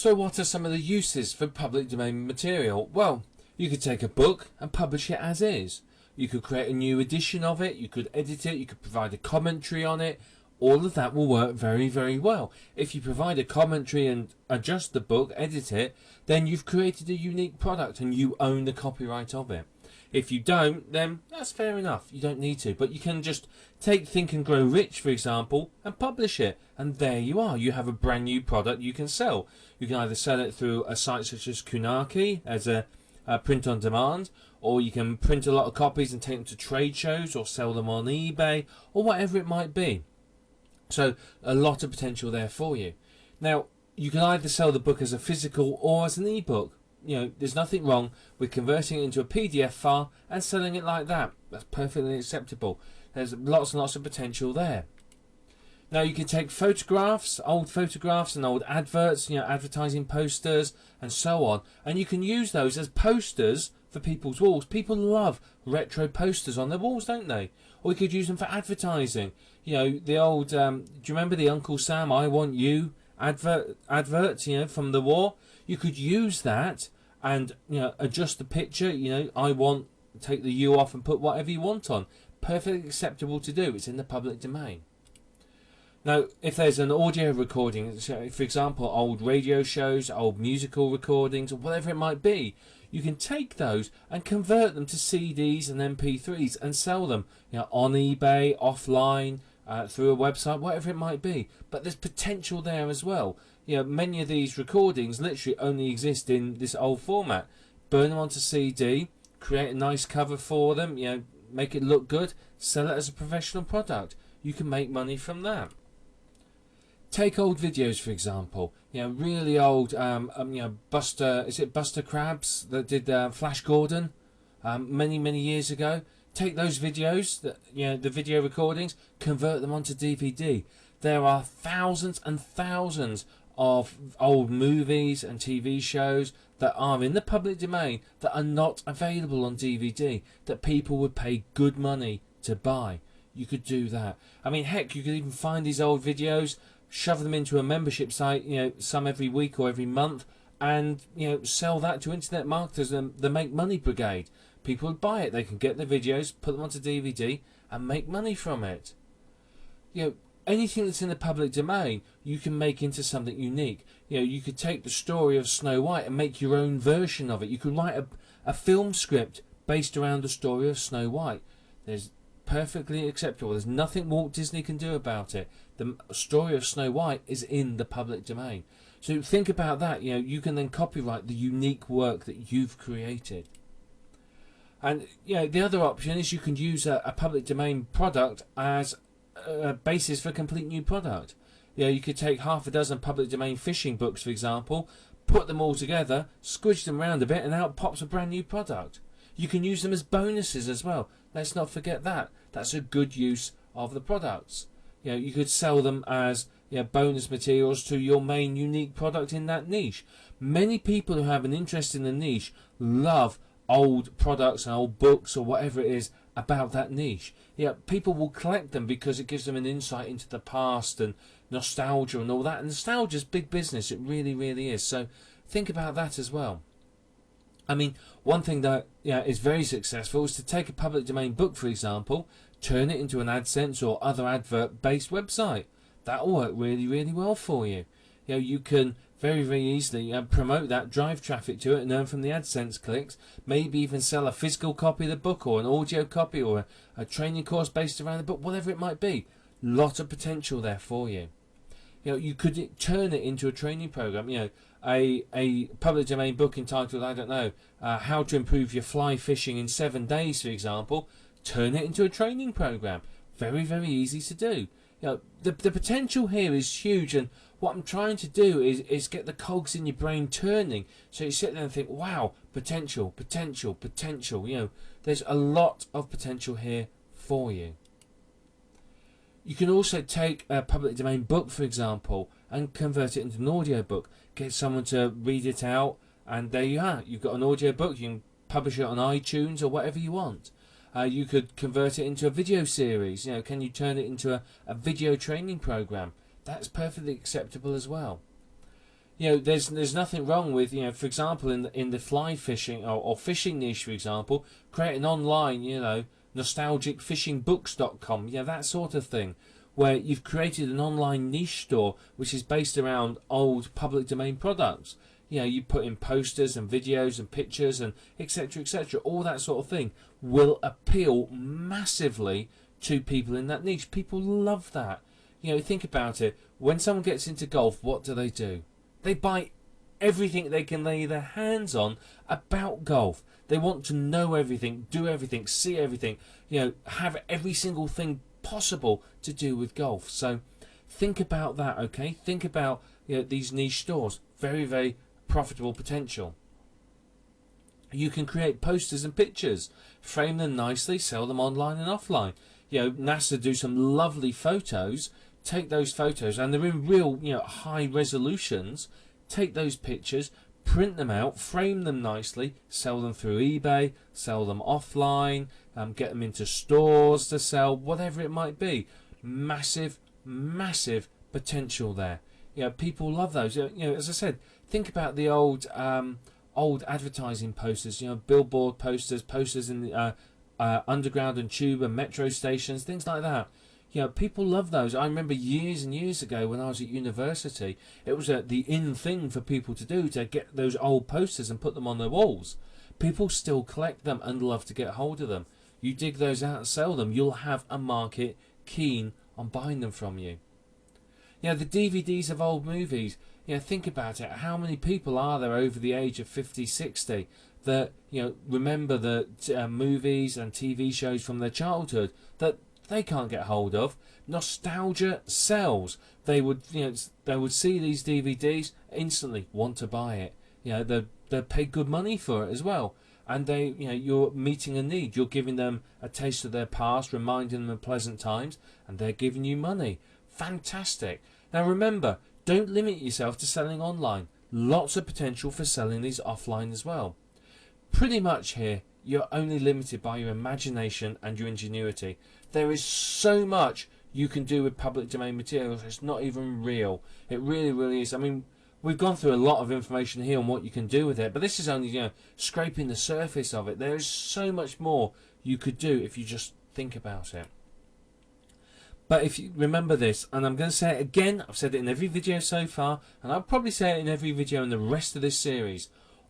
So what are some of the uses for public domain material? Well, you could take a book and publish it as is. You could create a new edition of it, you could edit it, you could provide a commentary on it. All of that will work very, very well. If you provide a commentary and adjust the book, edit it, then you've created a unique product and you own the copyright of it. If you don't, then that's fair enough. You don't need to. But you can just take Think and Grow Rich, for example, and publish it. And there you are. You have a brand new product you can sell. You can either sell it through a site such as Kunaki as a print on demand, or you can print a lot of copies and take them to trade shows or sell them on eBay or whatever it might be. So a lot of potential there for you. Now, you can either sell the book as a physical or as an ebook. You know, there's nothing wrong with converting it into a PDF file and selling it like that. That's perfectly acceptable. There's lots and lots of potential there. Now you can take photographs, old photographs and old adverts, you know, advertising posters and so on, and you can use those as posters for people's walls. People love retro posters on their walls, don't they? Or you could use them for advertising. You know, the old, do you remember the Uncle Sam I Want You advert, you know, from the war? You could use that and, you know, adjust the picture, you know, take the U off and put whatever you want on. Perfectly acceptable to do. It's in the public domain. Now, if there's an audio recording, for example, old radio shows, old musical recordings, or whatever it might be, you can take those and convert them to CDs and MP3s and sell them, you know, on eBay, offline, through a website, whatever it might be. But there's potential there as well. You know, many of these recordings literally only exist in this old format. Burn them onto CD, create a nice cover for them, you know, make it look good, sell it as a professional product. You can make money from that. Take old videos, for example. You know, really old, you know, Buster Crabs that did Flash Gordon many years ago. Take those videos, you know, the video recordings, convert them onto DVD. There are thousands and thousands of old movies and TV shows that are in the public domain that are not available on DVD, that people would pay good money to buy. You could do that. I mean, heck, you could even find these old videos, shove them into a membership site, you know, some every week or every month, and, you know, sell that to internet marketers and the Make Money Brigade. People would buy it. They can get the videos, put them onto DVD, and make money from it. You know, anything that's in the public domain, you can make into something unique. You know, you could take the story of Snow White and make your own version of it. You could write a film script based around the story of Snow White. There's perfectly acceptable. There's nothing Walt Disney can do about it. The story of Snow White is in the public domain. So think about that. You know, you can then copyright the unique work that you've created. And, you know, the other option is you can use a public domain product as a basis for a complete new product. You know, you could take half a dozen public domain fishing books, for example, put them all together, squidge them around a bit, and out pops a brand new product. You can use them as bonuses as well. Let's not forget that. That's a good use of the products. You know, you could sell them as, you know, bonus materials to your main unique product in that niche. Many people who have an interest in the niche love old products and old books or whatever it is about that niche. Yeah, people will collect them because it gives them an insight into the past and nostalgia and all that. And nostalgia is big business. It really, really is. So think about that as well. I mean, one thing that, yeah, is very successful is to take a public domain book, for example, turn it into an AdSense or other advert-based website. That'll work really, really well for you. You know, you can very, very easily promote that, drive traffic to it and earn from the AdSense clicks. Maybe even sell a physical copy of the book or an audio copy or a training course based around the book, whatever it might be. Lot of potential there for you. You know, you could turn it into a training program. You know, a public domain book entitled, I don't know, How to Improve Your Fly Fishing in 7 Days, for example. Turn it into a training program. Very, very easy to do. You know, the potential here is huge, and what I'm trying to do is get the cogs in your brain turning, so you sit there and think, wow, potential, potential, potential. You know, there's a lot of potential here for you. You can also take a public domain book, for example, and convert it into an audio book. Get someone to read it out, and there you are. You've got an audio book. You can publish it on iTunes or whatever you want. You could convert it into a video series. You know, can you turn it into a video training program? That's perfectly acceptable as well. There's nothing wrong with, for example, in the fly fishing or fishing niche, for example, create an online, nostalgicfishingbooks.com, that sort of thing, where you've created an online niche store which is based around old public domain products. You put in posters and videos and pictures and etc. etc. All that sort of thing will appeal massively to people in that niche. People love that. Think about it. When someone gets into golf, what do? They buy everything they can lay their hands on about golf. They want to know everything, do everything, see everything, have every single thing possible to do with golf. So think about that, okay? Think about these niche stores. Very, very profitable potential. You can create posters and pictures, frame them nicely, sell them online and offline. NASA do some lovely photos. Take those photos, and they're in real, high resolutions. Take those pictures, print them out, frame them nicely, sell them through eBay, sell them offline, get them into stores to sell, whatever it might be. Massive, massive potential there. People love those. As I said, think about the old advertising posters. Billboard posters in the underground and tube and metro stations, things like that. People love those. I remember years and years ago when I was at university, it was the in thing for people to do, to get those old posters and put them on their walls. People still collect them and love to get hold of them. You dig those out and sell them, you'll have a market keen on buying them from you. The DVDs of old movies, think about it. How many people are there over the age of 50, 60 that remember the movies and TV shows from their childhood that they can't get hold of? Nostalgia sells. They would see these DVDs, instantly want to buy it. They pay good money for it as well, and you're meeting a need. You're giving them a taste of their past, reminding them of pleasant times, and they're giving you money. Fantastic. Now remember, don't limit yourself to selling online. Lots of potential for selling these offline as well. Pretty much here, you're only limited by your imagination and your ingenuity. There is so much you can do with public domain materials. It's not even real. It really, really is. I mean, we've gone through a lot of information here on what you can do with it, but this is only scraping the surface of it. There is so much more you could do if you just think about it. But if you remember this, and I'm going to say it again, I've said it in every video so far, and I'll probably say it in every video in the rest of this series.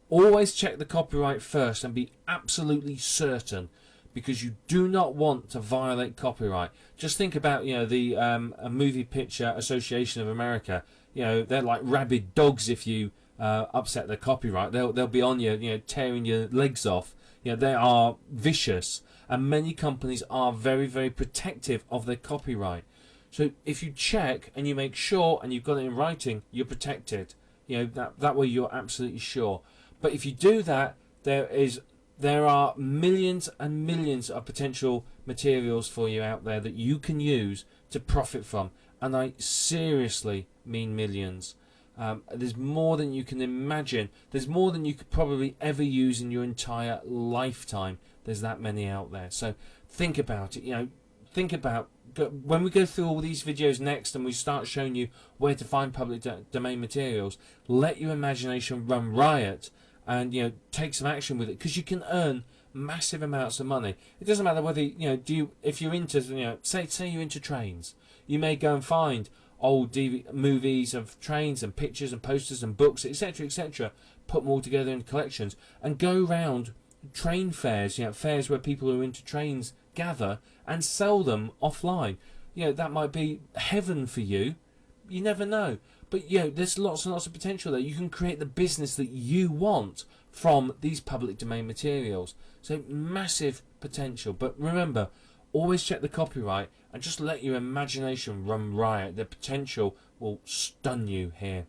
Always check the copyright first and be absolutely certain, because you do not want to violate copyright. Just think about the Movie Picture Association of America. They're like rabid dogs. If you upset their copyright, they'll be on you, tearing your legs off. They are vicious, and many companies are very, very protective of their copyright. So if you check and you make sure and you've got it in writing, you're protected. That way you're absolutely sure. But if you do that, there are millions and millions of potential materials for you out there that you can use to profit from, and I seriously mean millions. There's more than you can imagine. There's more than you could probably ever use in your entire lifetime. There's that many out there. So think about it. Think about when we go through all these videos next and we start showing you where to find public domain materials. Let your imagination run riot, and take some action with it, because you can earn massive amounts of money. It doesn't matter whether if you're into say you're into trains, you may go and find old movies of trains and pictures and posters and books, etc., etc., put them all together in collections and go round train fairs, fairs where people who are into trains gather, and sell them offline. That might be heaven for you. You never know. But there's lots and lots of potential there. You can create the business that you want from these public domain materials. So massive potential. But remember, always check the copyright and just let your imagination run riot. The potential will stun you here.